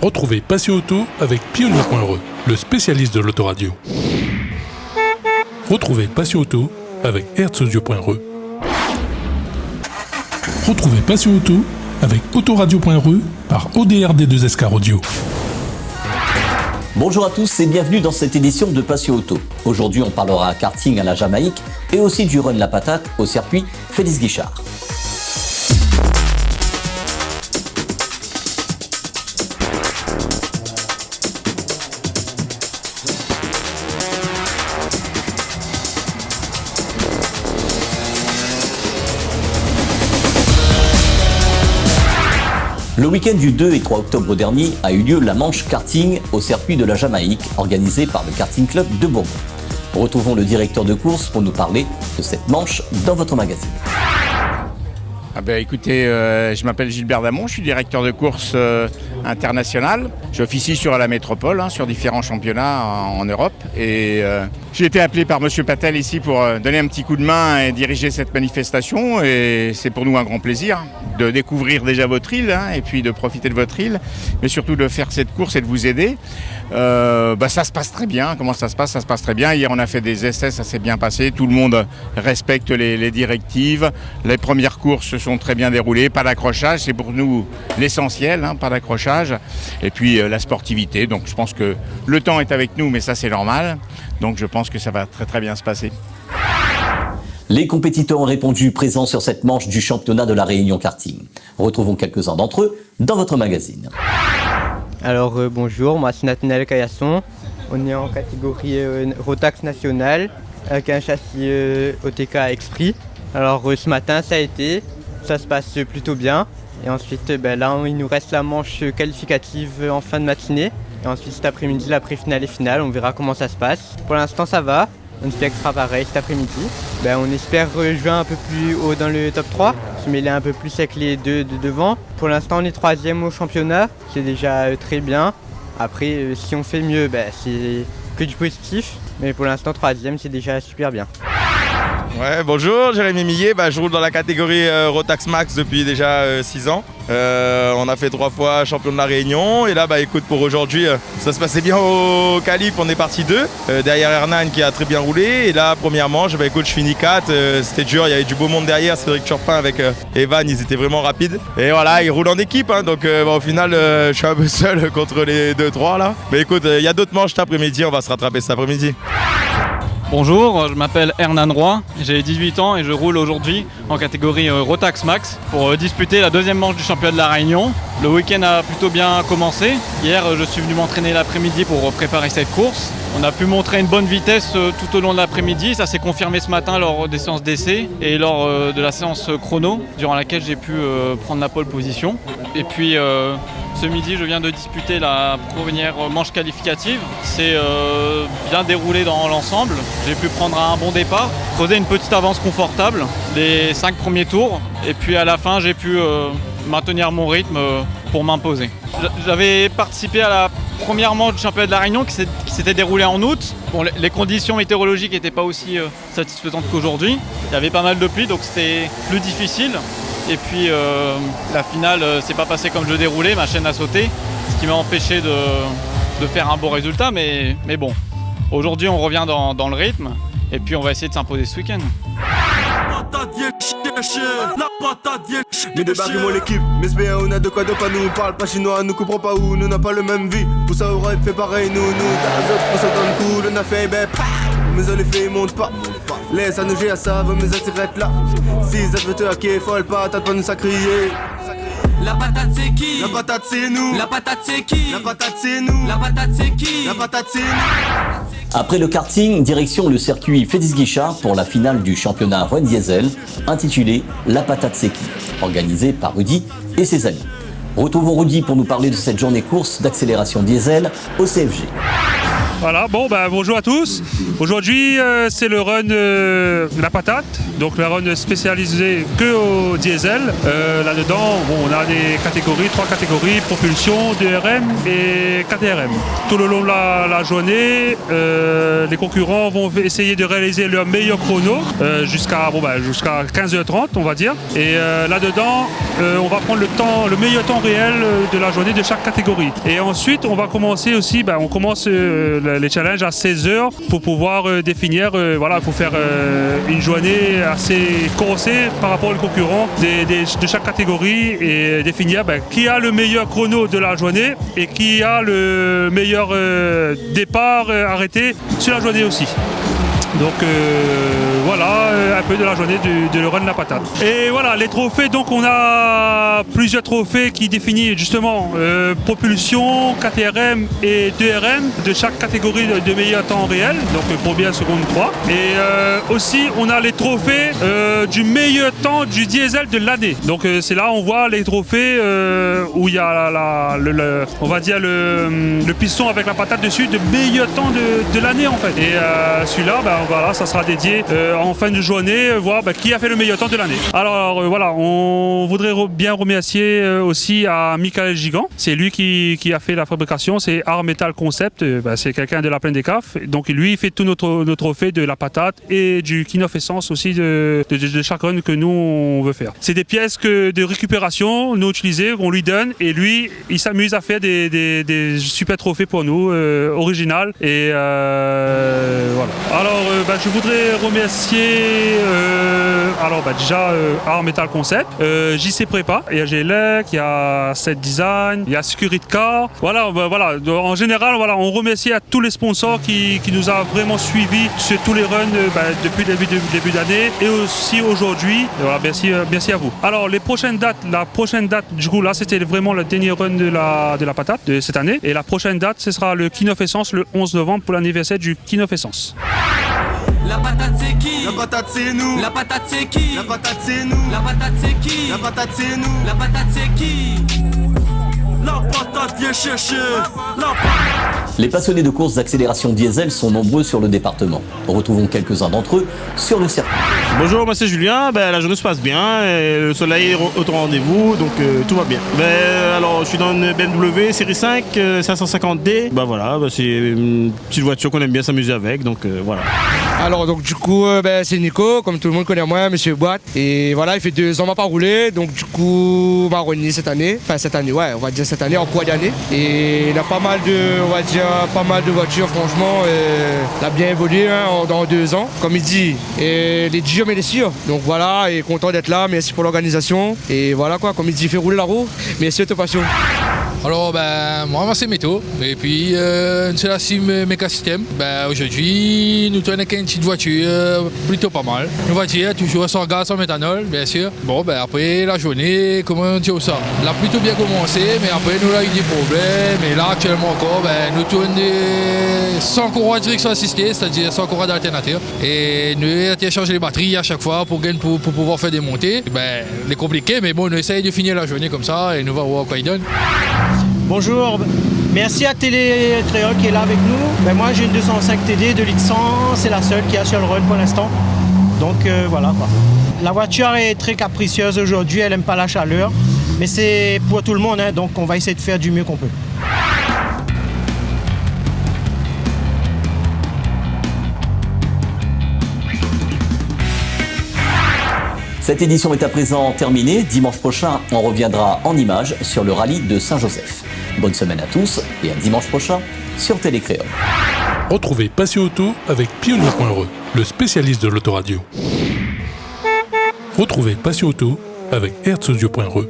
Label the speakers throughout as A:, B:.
A: Retrouvez Passion Auto avec Pionnier.re, le spécialiste de l'autoradio. Retrouvez Passion Auto avec Herzaudio.re. Retrouvez Passion Auto avec Autoradio.re par ODRD2SK Audio.
B: Bonjour à tous et bienvenue dans cette édition de Passion Auto. Aujourd'hui, on parlera karting à la Jamaïque et aussi du run La Patate au circuit Félix Guichard. Le week-end du 2 et 3 octobre dernier a eu lieu la manche karting au circuit de la Jamaïque, organisée par le Karting Club de Bourbon. Retrouvons le directeur de course pour nous parler de cette manche dans votre magazine.
C: Écoutez, je m'appelle Gilbert Damon, je suis directeur de course international. J'officie sur la métropole, sur différents championnats en Europe. Et j'ai été appelé par Monsieur Patel ici pour donner un petit coup de main et diriger cette manifestation. Et c'est pour nous un grand plaisir de découvrir déjà votre île et puis de profiter de votre île, mais surtout de faire cette course et de vous aider. Ça se passe très bien. Comment ça se passe? Ça se passe très bien. Hier, on a fait des essais, ça s'est bien passé. Tout le monde respecte les directives. Les premières courses se sont très bien déroulées. Pas d'accrochage, c'est pour nous l'essentiel, pas d'accrochage. Et puis la sportivité. Donc je pense que le temps est avec nous, mais ça c'est normal. Donc je pense que ça va très très bien se passer.
B: Les compétiteurs ont répondu présents sur cette manche du championnat de la Réunion Karting. Retrouvons quelques-uns d'entre eux dans votre magazine.
D: Alors bonjour, moi c'est Nathanaël Caillasson. On est en catégorie Rotax nationale avec un châssis OTK Esprit. Alors ce matin ça se passe plutôt bien. Et ensuite là il nous reste la manche qualificative en fin de matinée. Et ensuite cet après-midi la pré-finale et finale, on verra comment ça se passe. Pour l'instant ça va, on espère que ce sera pareil cet après-midi. On espère jouer un peu plus haut dans le top 3, se mêler un peu plus avec les deux de devant. Pour l'instant on est 3e au championnat, c'est déjà très bien. Après si on fait mieux, c'est que du positif. Mais pour l'instant 3e c'est déjà super bien.
E: Ouais, bonjour, Jérémy Millet, je roule dans la catégorie Rotax Max depuis déjà 6 ans. On a fait 3 fois champion de la Réunion et là écoute, pour aujourd'hui ça se passait bien au qualif, on est parti 2 derrière Hernan qui a très bien roulé et là premièrement je finis 4, c'était dur, il y avait du beau monde derrière, Cédric Turpin avec Evan, ils étaient vraiment rapides et voilà, ils roulent en équipe donc au final je suis un peu seul contre les 2-3 là. Mais écoute, il y a d'autres manches cet après-midi, on va se rattraper cet après-midi.
F: Bonjour, je m'appelle Hernan Roy, j'ai 18 ans et je roule aujourd'hui en catégorie Rotax Max pour disputer la 2e manche du championnat de la Réunion. Le week-end a plutôt bien commencé. Hier, je suis venu m'entraîner l'après-midi pour préparer cette course. On a pu montrer une bonne vitesse tout au long de l'après-midi. Ça s'est confirmé ce matin lors des séances d'essai et lors de la séance chrono, durant laquelle j'ai pu prendre la pole position. Et puis ce midi, je viens de disputer la première manche qualificative. C'est bien déroulé dans l'ensemble. J'ai pu prendre un bon départ, creuser une petite avance confortable les 5 premiers tours. Et puis à la fin, j'ai pu maintenir mon rythme pour m'imposer. J'avais participé à la première manche du championnat de la Réunion qui s'était déroulée en août. Bon, les conditions météorologiques n'étaient pas aussi satisfaisantes qu'aujourd'hui. Il y avait pas mal de pluie, donc c'était plus difficile. Et puis la finale s'est pas passée comme je déroulais, ma chaîne a sauté, ce qui m'a empêché de faire un bon résultat. Mais bon, aujourd'hui on revient dans le rythme et puis on va essayer de s'imposer ce week-end.
G: La patate, nous débarquons l'équipe, mais bien on a de quoi nous parle pas chinois, nous comprend pas où, nous n'a pas le même vie. Pour ça on fait pareil, nous, t'as les autres, on se donne cool, on a fait mais on les fait, monte pas. Laisse à nous gérer ça, va mes attirettes là. Si ça veut te hacker, folle pas, t'as pas nous à crier.
H: La patate c'est qui?
G: La patate c'est nous.
H: La patate c'est qui?
G: La patate c'est nous.
H: La patate c'est qui?
G: La patate c'est nous.
B: Après le karting, direction le circuit Félix Guichard pour la finale du championnat Run Diesel, intitulé La Patate C'est qui, organisée par Rudy et ses amis. Retrouvons Rudy pour nous parler de cette journée course d'accélération diesel au CFG.
I: Voilà, bon, bonjour à tous. Aujourd'hui, c'est le run La Patate, donc le run spécialisé que au diesel. Là-dedans, on a des catégories, 3 catégories, propulsion, DRM et KTRM. Tout le long de la journée, les concurrents vont essayer de réaliser leur meilleur chrono jusqu'à 15h30, on va dire. Et là-dedans, on va prendre le meilleur temps réel de la journée de chaque catégorie. Et ensuite, on va commencer aussi, on commence les challenges à 16h pour pouvoir définir, il faut faire une journée assez corsée par rapport aux concurrents de chaque catégorie et définir qui a le meilleur chrono de la journée et qui a le meilleur départ arrêté sur la journée aussi. Donc voilà un peu de la journée de le run La Patate. Et voilà les trophées, donc on a plusieurs trophées qui définissent justement propulsion, KTRM et DRM de chaque catégorie de meilleur temps réel, donc première, seconde, 3. Et aussi on a les trophées du meilleur temps du diesel de l'année. Donc c'est là on voit les trophées où il y a on va dire le piston avec la patate dessus de meilleur temps de l'année en fait. Et celui-là, voilà, ça sera dédié en fin de journée, voir qui a fait le meilleur temps de l'année. Alors voilà, on voudrait bien remercier aussi à Michael Gigant. C'est lui qui a fait la fabrication, c'est Art Metal Concept, c'est quelqu'un de la Plaine des Cafes. Donc lui il fait tous nos trophées de la patate et du King of Essence aussi de chaque run que nous on veut faire. C'est des pièces de récupération nous utilisées, qu'on lui donne et lui il s'amuse à faire des super trophées pour nous, original. Et voilà. Alors je voudrais remercier déjà Art Metal Concept, JC Prépa, il y a GLEC, il y a Set Design, il y a Security Car. Voilà, en général, on remercie à tous les sponsors qui nous ont vraiment suivis sur tous les runs depuis le début d'année et aussi aujourd'hui. Voilà, merci à vous. Alors la prochaine date, du coup là c'était vraiment le dernier run de la patate de cette année. Et la prochaine date, ce sera le King of Essence le 11 novembre pour l'anniversaire du King of Essence.
H: La patate c'est qui?
G: La patate c'est nous.
H: La patate c'est qui?
G: La patate c'est nous.
H: La patate c'est qui?
G: La patate c'est nous.
H: La patate c'est qui?
G: La patate vient chercher. La patate.
B: Les passionnés de courses d'accélération diesel sont nombreux sur le département. Retrouvons quelques-uns d'entre eux sur le circuit.
J: Bonjour, moi c'est Julien. La journée se passe bien, et le soleil est au rendez-vous, donc tout va bien. Alors, je suis dans une BMW série 5 550D. C'est une petite voiture qu'on aime bien s'amuser avec, donc voilà.
K: Alors donc du coup c'est Nico, comme tout le monde connaît moi, monsieur Boîte. Et voilà, il fait 2 ans m'a pas roulé, donc du coup marronnier cette année, on va dire cette année en quoi d'année. Et il a pas mal de voitures, franchement, il a bien évolué dans 2 ans, comme il dit. Et les durs mais les sûrs. Donc voilà, et content d'être là, merci pour l'organisation. Et voilà quoi, comme il dit, il fait rouler la roue, merci de ta passion.
L: Alors moi c'est Méto et puis c'est la sim Mecha System. Aujourd'hui nous tenons une petite voiture plutôt pas mal. Une voiture toujours sans gaz, sans méthanol bien sûr. Après la journée, comment dire ça, elle a plutôt bien commencé, mais après nous avons eu des problèmes et là actuellement encore nous tournons sans courant de direction assistée, c'est-à-dire sans courant d'alternateur. Et nous avons changé les batteries à chaque fois pour pouvoir faire des montées. C'est compliqué, mais bon, on essaye de finir la journée comme ça et nous allons voir quoi il donne.
M: Bonjour, merci à Télétréol qui est là avec nous. Moi j'ai une 205 TD de litre 100, c'est la seule qui a sur le run pour l'instant. Donc voilà quoi. La voiture est très capricieuse aujourd'hui, elle n'aime pas la chaleur. Mais c'est pour tout le monde, donc on va essayer de faire du mieux qu'on peut.
B: Cette édition est à présent terminée. Dimanche prochain, on reviendra en images sur le rallye de Saint-Joseph. Bonne semaine à tous et à dimanche prochain sur Télécréole.
A: Retrouvez Passion Auto avec Pionnier.re, le spécialiste de l'autoradio. Retrouvez Passion Auto avec Herzaudio.re.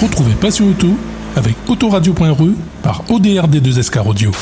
A: Retrouvez Passion Auto avec Autoradio.re par ODRD2SK Audio.